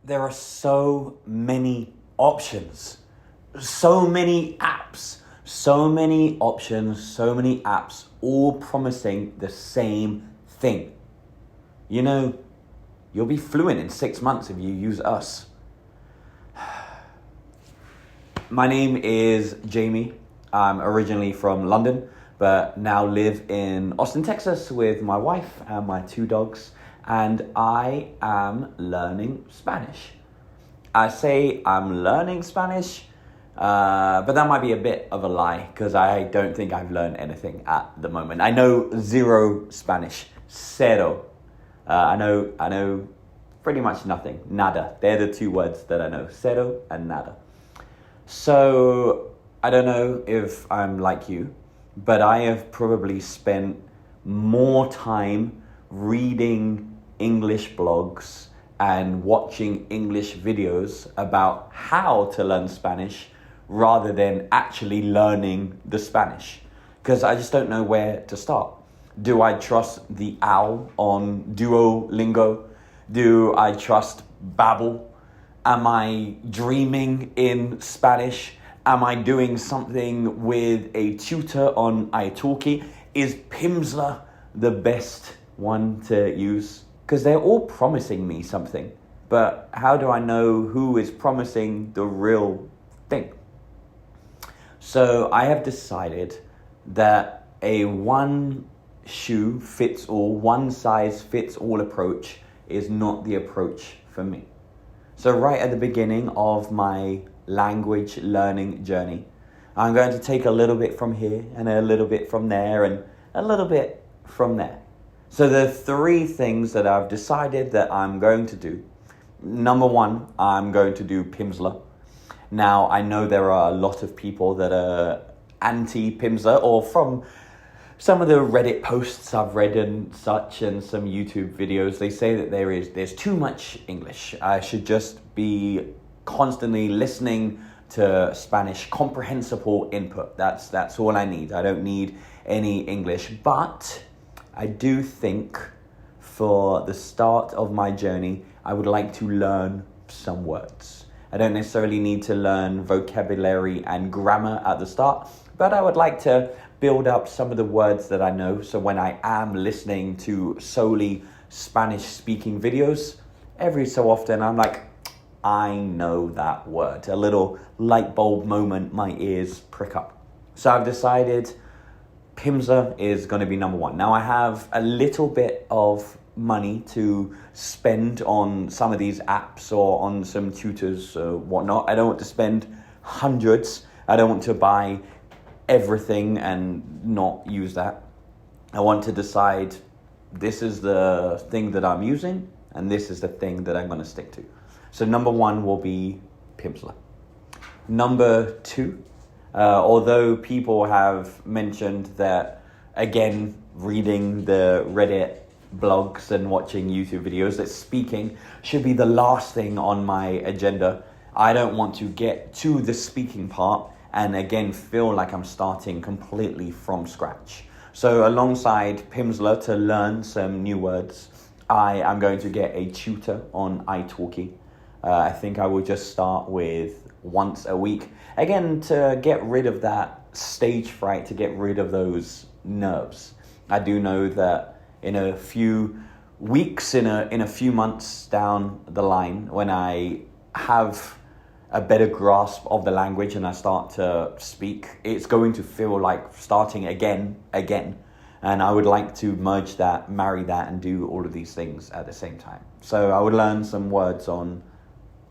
there are so many options, so many apps, so many options, so many apps, all promising the same thing. You know, you'll be fluent in 6 months if you use us. My name is Jamie. I'm originally from London, but now live in Austin, Texas with my wife and my 2 dogs, and I am learning Spanish. I say I'm learning Spanish, but that might be a bit of a lie because I don't think I've learned anything at the moment. I know 0 Spanish, cero. I know pretty much nothing, nada. They're the 2 words that I know, cero and nada. So I don't know if I'm like you, but I have probably spent more time reading English blogs and watching English videos about how to learn Spanish rather than actually learning the Spanish, because I just don't know where to start. Do I trust the owl on Duolingo? Do I trust Babbel? Am I dreaming in Spanish? Am I doing something with a tutor on italki? Is Pimsleur the best one to use? Because they're all promising me something. But how do I know who is promising the real thing? So I have decided that a one size fits all approach is not the approach for me. So right at the beginning of my language learning journey, I'm going to take a little bit from here and a little bit from there and a little bit from there. So the 3 things that I've decided that I'm going to do. Number 1, I'm going to do Pimsleur. Now, I know there are a lot of people that are anti-Pimsleur, or from some of the Reddit posts I've read and such, and some YouTube videos, they say that there's too much English. I should just be constantly listening to Spanish comprehensible input. That's all I need. I don't need any English. But I do think for the start of my journey, I would like to learn some words. I don't necessarily need to learn vocabulary and grammar at the start, but I would like to build up some of the words that I know, so when I am listening to solely Spanish-speaking videos, every so often I'm like, I know that word. A little light bulb moment, my ears prick up. So I've decided Pimsleur is going to be number 1. Now I have a little bit of money to spend on some of these apps or on some tutors or whatnot. I don't want to spend hundreds. I don't want to buy everything and not use that. I want to decide this is the thing that I'm using and this is the thing that I'm going to stick to. So number 1 will be Pimsleur. Number 2, although people have mentioned that, again, reading the Reddit blogs and watching YouTube videos, that speaking should be the last thing on my agenda. I don't want to get to the speaking part and again feel like I'm starting completely from scratch. So alongside Pimsleur, to learn some new words, I am going to get a tutor on italki. I think I will just start with once a week. Again, to get rid of that stage fright, to get rid of those nerves. I do know that in a few weeks, in a few months down the line, when I have a better grasp of the language and I start to speak, it's going to feel like starting again. And I would like to merge that, marry that, and do all of these things at the same time. So I would learn some words on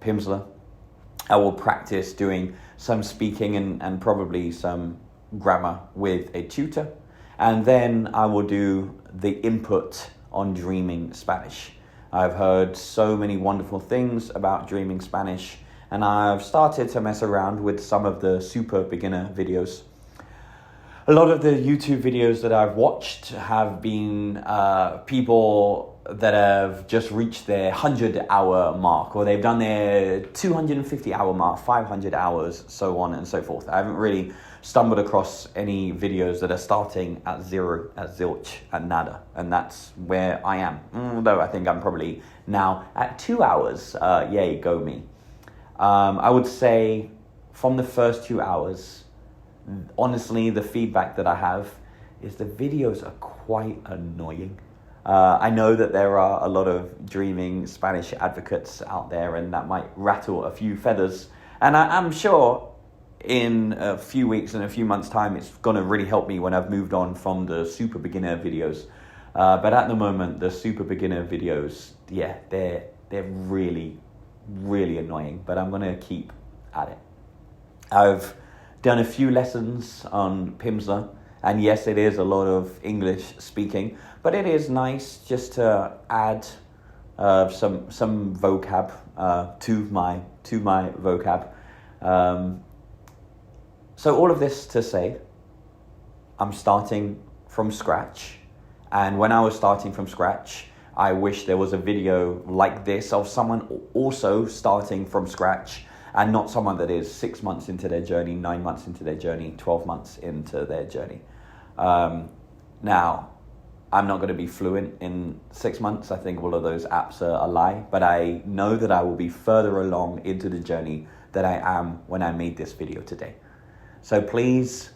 Pimsleur. I will practice doing some speaking and probably some grammar with a tutor. And then I will do the input on Dreaming Spanish. I've heard so many wonderful things about Dreaming Spanish, and I've started to mess around with some of the super beginner videos. A lot of the YouTube videos that I've watched have been people that have just reached their 100-hour mark, or they've done their 250-hour mark, 500 hours, so on and so forth. I haven't really stumbled across any videos that are starting at zero, at zilch, at nada, and that's where I am. Although I think I'm probably now at 2 hours. Yay, go me. I would say from the first 2 hours, honestly, the feedback that I have is the videos are quite annoying. I know that there are a lot of dreaming Spanish advocates out there, and that might rattle a few feathers. And I'm sure in a few weeks and a few months' time, it's going to really help me when I've moved on from the super beginner videos. But at the moment, the super beginner videos, yeah, they're really, really annoying. But I'm going to keep at it. I've done a few lessons on Pimsleur. And yes, it is a lot of English speaking, but it is nice just to add some vocab to my vocab. So all of this to say, I'm starting from scratch, and when I was starting from scratch, I wish there was a video like this of someone also starting from scratch, and not someone that is 6 months into their journey, 9 months into their journey, 12 months into their journey. Now, I'm not going to be fluent in 6 months. I think all of those apps are a lie, but I know that I will be further along into the journey that I am when I made this video today. So please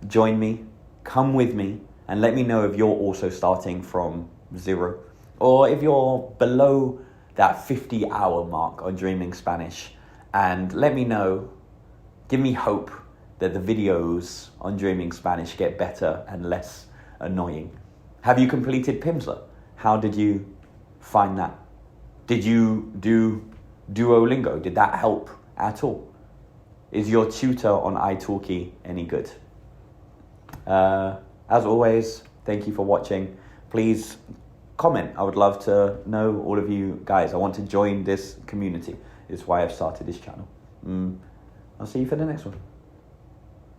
join me, come with me, and let me know if you're also starting from zero, or if you're below that 50-hour mark on Dreaming Spanish. And let me know, give me hope that the videos on Dreaming Spanish get better and less annoying. Have you completed Pimsleur? How did you find that? Did you do Duolingo? Did that help at all? Is your tutor on italki any good? As always, thank you for watching. Please comment. I would love to know all of you guys. I want to join this community. It's why I've started this channel. I'll see you for the next one.